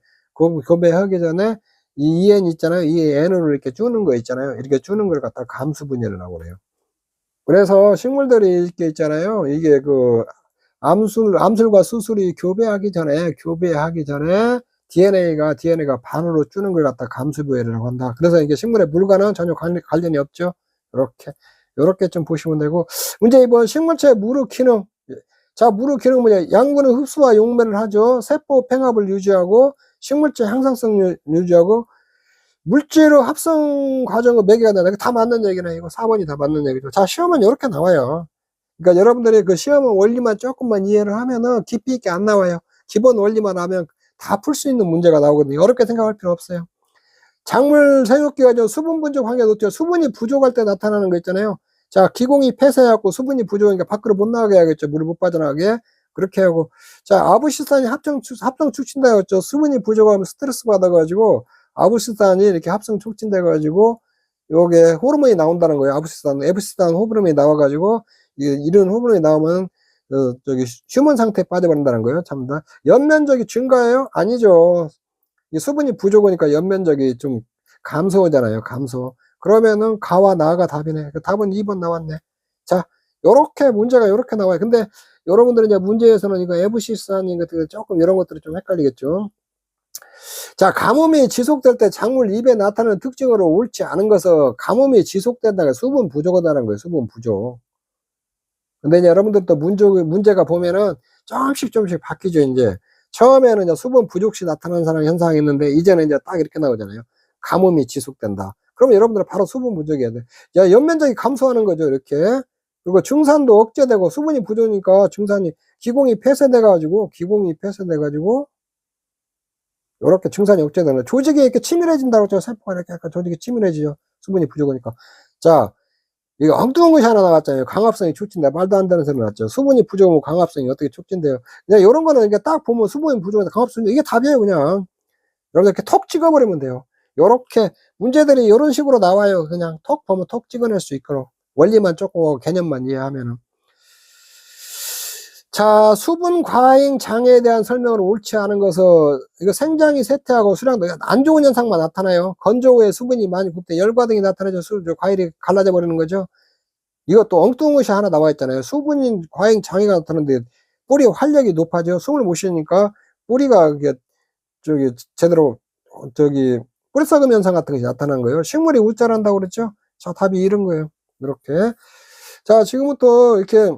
이 EN 있잖아요. 이 N으로 이렇게 주는 거 있잖아요. 이렇게 주는 걸 갖다가 감수분열이라고 그래요. 그래서 식물들이 이렇게 있잖아요. 이게 암술과 수술이 교배하기 전에 DNA가 반으로 주는 걸 갖다 감수분열이라고 한다. 그래서 이게 식물의 물과는 전혀 관련이 없죠. 요렇게 좀 보시면 되고, 문제 2번 식물체 무르 기능. 자, 무르 기능 뭐냐? 양분은 흡수와 용매를 하죠. 세포 팽합을 유지하고 식물체 향상성 유지하고 물질의 합성 과정을 매개가 된다. 다 맞는 얘기네. 이거 4번이 다 맞는 얘기죠. 자, 시험은 이렇게 나와요. 그러니까 여러분들이 그 시험은 원리만 조금만 이해를 하면은 깊이 있게 안 나와요. 기본 원리만 하면 다 풀 수 있는 문제가 나오거든요. 어렵게 생각할 필요 없어요. 작물 생육기가 수분 부족 환경에 놓죠. 수분이 부족할 때 나타나는 거 있잖아요. 자, 기공이 폐쇄해갖고 수분이 부족하니까 밖으로 못 나가게 해야겠죠. 물을 못 빠져나가게. 그렇게 하고. 자, 아부시산이 합성 촉진다 했죠. 수분이 부족하면 스트레스 받아가지고 아부시산이 이렇게 합성 촉진돼가지고 요게 호르몬이 나온다는 거예요. 에부시산 호르몬이 나와가지고 이런 호르몬이 나오면 휴먼 상태에 빠져버린다는 거예요. 참다. 연면적이 증가해요? 아니죠. 수분이 부족하니까 연면적이 좀 감소하잖아요. 감소. 그러면은 가와 나가 답이네. 답은 2번 나왔네. 자, 문제가 요렇게 나와요. 근데 여러분들은 이제 문제에서는 이거 에부시산인 것들 조금 이런 것들이 좀 헷갈리겠죠. 자, 가뭄이 지속될 때 작물 잎에 나타나는 특징으로 옳지 않은 것은 가뭄이 지속된다는 수분 부족하다는 거예요. 수분 부족. 근데 이제 여러분들도 문제가 보면은 조금씩 바뀌죠. 이제 처음에는 이제 수분 부족 시 나타나는 현상이 있는데 이제는 이제 딱 이렇게 나오잖아요. 가뭄이 지속된다. 그러면 여러분들은 바로 수분 부족이어야 돼. 야, 연면적이 감소하는 거죠. 이렇게. 그리고 증산도 억제되고 수분이 부족이니까 기공이 폐쇄돼가지고 요렇게 증산이 억제되는 거예요. 조직이 이렇게 치밀해진다고 했죠. 세포가 이렇게 약간 조직이 치밀해지죠. 수분이 부족하니까. 자, 이거 엉뚱한 것이 하나 나왔잖아요. 강압성이 촉진돼. 말도 안 되는 소리 나왔죠. 수분이 부족하면 강압성이 어떻게 촉진돼요? 그냥 이런 거는 이게 딱 보면 수분이 부족해서 강압성이 이게 답이에요, 그냥. 여러분들 이렇게 톡 찍어버리면 돼요. 요렇게 문제들이 이런 식으로 나와요. 그냥 톡 보면 톡 찍어낼 수 있도록. 원리만 조금 개념만 이해하면은. 자, 수분 과잉 장애에 대한 설명을 옳지 않은 것은 이거 생장이 쇠퇴하고 수량도 안 좋은 현상만 나타나요. 건조 후에 수분이 많이 굽때 열과 등이 나타나죠. 과일이 갈라져 버리는 거죠. 이것도 엉뚱한 것이 하나 나와 있잖아요. 수분 과잉 장애가 나타나는데 뿌리 활력이 높아져 숨을 못 쉬니까 뿌리가 이게 제대로 뿌리 썩음 현상 같은 것이 나타난 거예요. 식물이 우짜란다고 그랬죠. 자, 답이 이런 거예요. 이렇게. 자, 지금부터 이렇게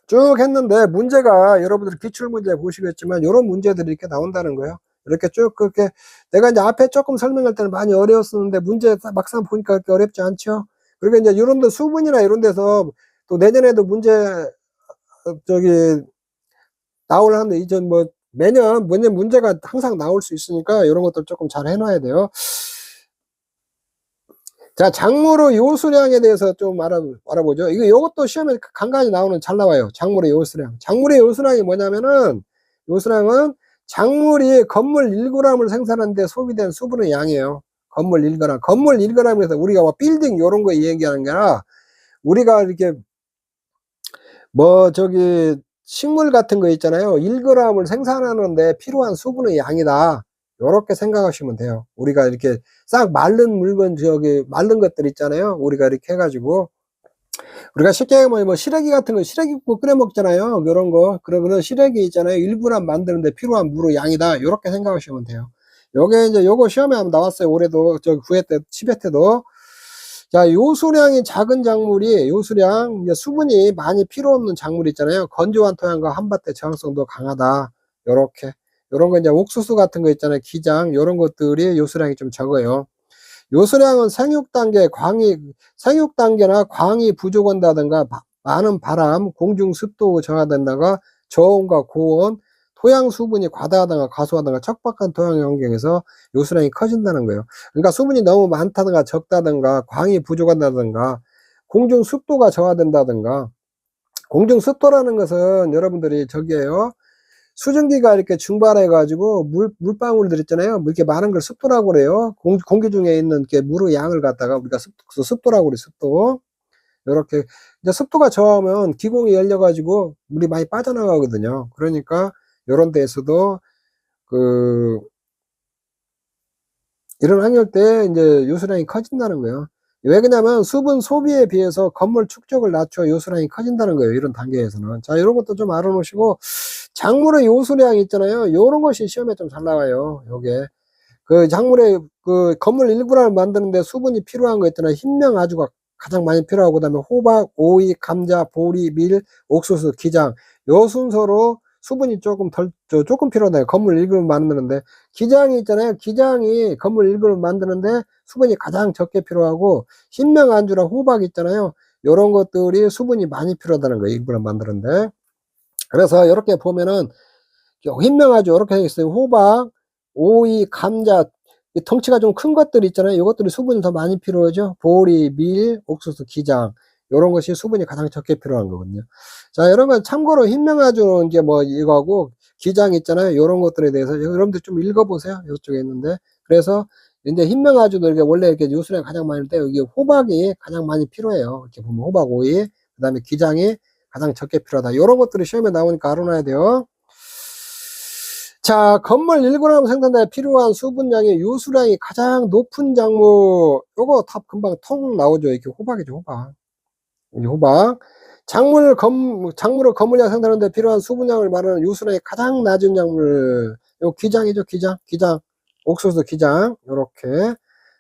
쭉 했는데 문제가 여러분들 기출문제 보시겠지만 요런 문제들이 이렇게 나온다는 거예요. 이렇게 쭉 그렇게 내가 이제 앞에 조금 설명할 때는 많이 어려웠었는데 문제 막상 보니까 그렇게 어렵지 않죠. 그리고 이제 요런 데 수분이나 이런 데서 또 내년에도 문제 나올 한데 이제 뭐 매년 문제가 항상 나올 수 있으니까 요런 것들 조금 잘 해놔야 돼요. 자, 작물의 요수량에 대해서 좀 알아보죠. 요것도 시험에 간간히 잘 나와요. 작물의 요수량. 작물의 요수량이 뭐냐면은, 요수량은 작물이 건물 1g을 생산하는데 소비된 수분의 양이에요. 건물 1g. 건물 1g에서 우리가 뭐 빌딩 요런 거 얘기하는 게 아니라, 우리가 이렇게 식물 같은 거 있잖아요. 1g을 생산하는데 필요한 수분의 양이다. 요렇게 생각하시면 돼요. 우리가 이렇게 싹 마른 물건, 마른 것들 있잖아요. 우리가 이렇게 해가지고. 우리가 쉽게 뭐 시래기 같은 거, 시래기국 끓여 먹잖아요. 요런 거. 그런 시래기 있잖아요. 1g 만드는데 필요한 물의 양이다. 요렇게 생각하시면 돼요. 요거 시험에 한번 나왔어요. 올해도, 9회 때, 10회 때도. 자, 요수량이 작은 작물이, 요수량, 이제 수분이 많이 필요 없는 작물 있잖아요. 건조한 토양과 한밭의 저항성도 강하다. 요렇게. 요런 거 이제 옥수수 같은 거 있잖아요. 기장, 요런 것들이 요수량이 좀 적어요. 요수량은 생육단계나 광이 부족한다든가, 많은 바람, 공중 습도 저하된다가, 저온과 고온, 토양 수분이 과다하다가 과소하다가 척박한 토양 환경에서 요수량이 커진다는 거예요. 그러니까 수분이 너무 많다든가 적다든가 광이 부족하다든가 공중 습도가 저하된다든가. 공중 습도라는 것은 여러분들이 수증기가 이렇게 증발해 가지고 물방울들 있잖아요. 이렇게 많은 걸 습도라고 그래요. 공기 중에 있는 이렇게 물의 양을 갖다가 우리가 습도라고 그래요. 습도. 요렇게 이제 습도가 저하면 기공이 열려 가지고 물이 많이 빠져나가거든요. 그러니까 요런 데에서도 이런 환경 때 이제 요수량이 커진다는 거예요. 왜 그러냐면 수분 소비에 비해서 건물 축적을 낮춰 요수량이 커진다는 거예요. 이런 단계에서는. 자, 이런 것도 좀 알아놓으시고, 작물의 요수량 있잖아요. 요런 것이 시험에 좀 잘 나와요. 요게. 작물의 건물 1g을 만드는데 수분이 필요한 거 있잖아요. 흰명아주가 가장 많이 필요하고, 그 다음에 호박, 오이, 감자, 보리, 밀, 옥수수, 기장. 요 순서로 수분이 조금 필요하다. 건물 1g을 만드는데, 기장이 있잖아요. 기장이 건물 1g을 만드는데 수분이 가장 적게 필요하고, 흰명안주랑 호박 있잖아요. 요런 것들이 수분이 많이 필요하다는 거예요. 1g을 만드는데. 그래서 이렇게 보면은, 흰명아주 이렇게 되어 있어요. 호박, 오이, 감자, 덩치가 좀 큰 것들 있잖아요. 이것들이 수분이 더 많이 필요하죠. 보리, 밀, 옥수수, 기장. 요런 것이 수분이 가장 적게 필요한 거거든요. 자, 이런 건 참고로 흰명아주는 이제 이거하고 기장 있잖아요. 요런 것들에 대해서 여러분들 좀 읽어보세요. 이쪽에 있는데. 그래서 이제 흰명아주도 이렇게 원래 이렇게 요수량이 가장 많을 때 여기 호박이 가장 많이 필요해요. 이렇게 보면 호박, 오이, 그 다음에 기장이 가장 적게 필요하다. 요런 것들이 시험에 나오니까 알아놔야 돼요. 자, 건물 1g 생산에 필요한 수분량의 요수량이 가장 높은 작물, 요거 탑 금방 통 나오죠. 이렇게 호박이죠, 호박. 이 호박. 작물의 건물량 생산하는데 필요한 수분량을 말하는 요수량이 가장 낮은 작물, 요 기장이죠, 기장. 옥수수 기장. 요렇게.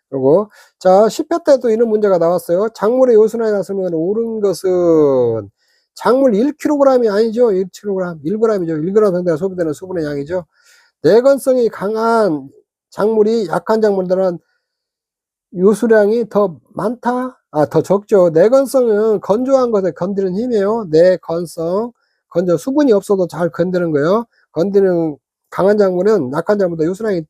그리고, 자, 10회 때도 이런 문제가 나왔어요. 작물의 요수량이 나서면 옳은 것은 작물 1kg이 아니죠. 1kg. 1g이죠. 1g 상당히 소비되는 수분의 양이죠. 내건성이 강한 작물이 약한 작물들은 요수량이 더 많다? 더 적죠. 내건성은 건조한 것에 건드리는 힘이에요. 내건성. 수분이 없어도 잘 건드는 거예요. 건드리는 강한 작물은 약한 작물보다 요수량이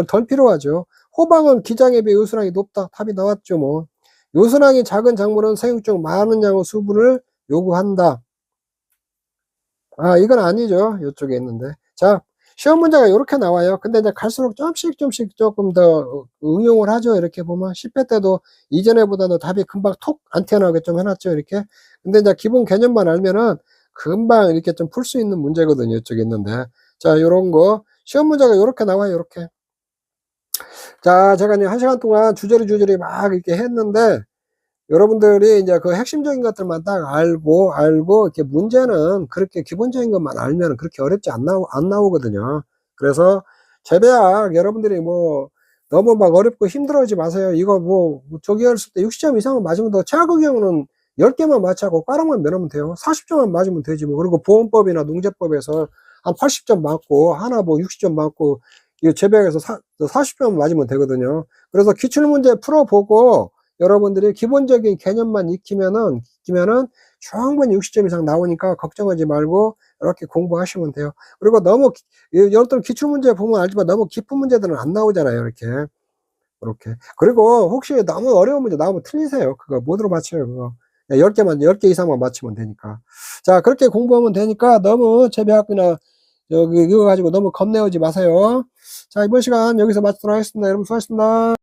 덜 필요하죠. 호박은 기장에 비해 요수량이 높다. 답이 나왔죠, 뭐. 요수량이 작은 작물은 생육중 많은 양의 수분을 요구한다. 이건 아니죠. 이쪽에 있는데. 자, 시험 문제가 이렇게 나와요. 근데 이제 갈수록 조금씩 조금 더 응용을 하죠. 이렇게 보면 10회 때도 이전에보다는 답이 금방 톡 안 튀어나오게 좀 해놨죠. 이렇게. 근데 이제 기본 개념만 알면은 금방 이렇게 좀 풀 수 있는 문제거든요. 이쪽에 있는데. 자, 요런 거. 시험 문제가 요렇게 나와요, 요렇게. 자, 제가 이제 1시간 동안 주저리 막 이렇게 했는데, 여러분들이 이제 그 핵심적인 것들만 딱 알고, 이렇게 문제는 그렇게 기본적인 것만 알면 그렇게 어렵지 안 나오거든요. 그래서 재배학 여러분들이 뭐 너무 막 어렵고 힘들어하지 마세요. 이거 뭐 저기 했을 때 60점 이상은 맞으면 더 최악의 경우는 10개만 맞춰고 꽈락만 면하면 돼요. 40점만 맞으면 되지 뭐. 그리고 보험법이나 농제법에서 한 80점 맞고 하나 뭐 60점 맞고 이 재배학에서 40점 맞으면 되거든요. 그래서 기출문제 풀어보고 여러분들이 기본적인 개념만 익히면은 충분히 60점 이상 나오니까 걱정하지 말고 이렇게 공부하시면 돼요. 그리고 너무 여러분 기출문제 보면 알지만 너무 깊은 문제들은 안 나오잖아요. 이렇게. 그리고 혹시 너무 어려운 문제 나오면 틀리세요. 그거 못으로 맞춰요. 그거 10개 이상만 맞추면 되니까. 자, 그렇게 공부하면 되니까 너무 재배학이나 이거 가지고 너무 겁내지 마세요. 자, 이번 시간 여기서 마치도록 하겠습니다. 여러분 수고하셨습니다.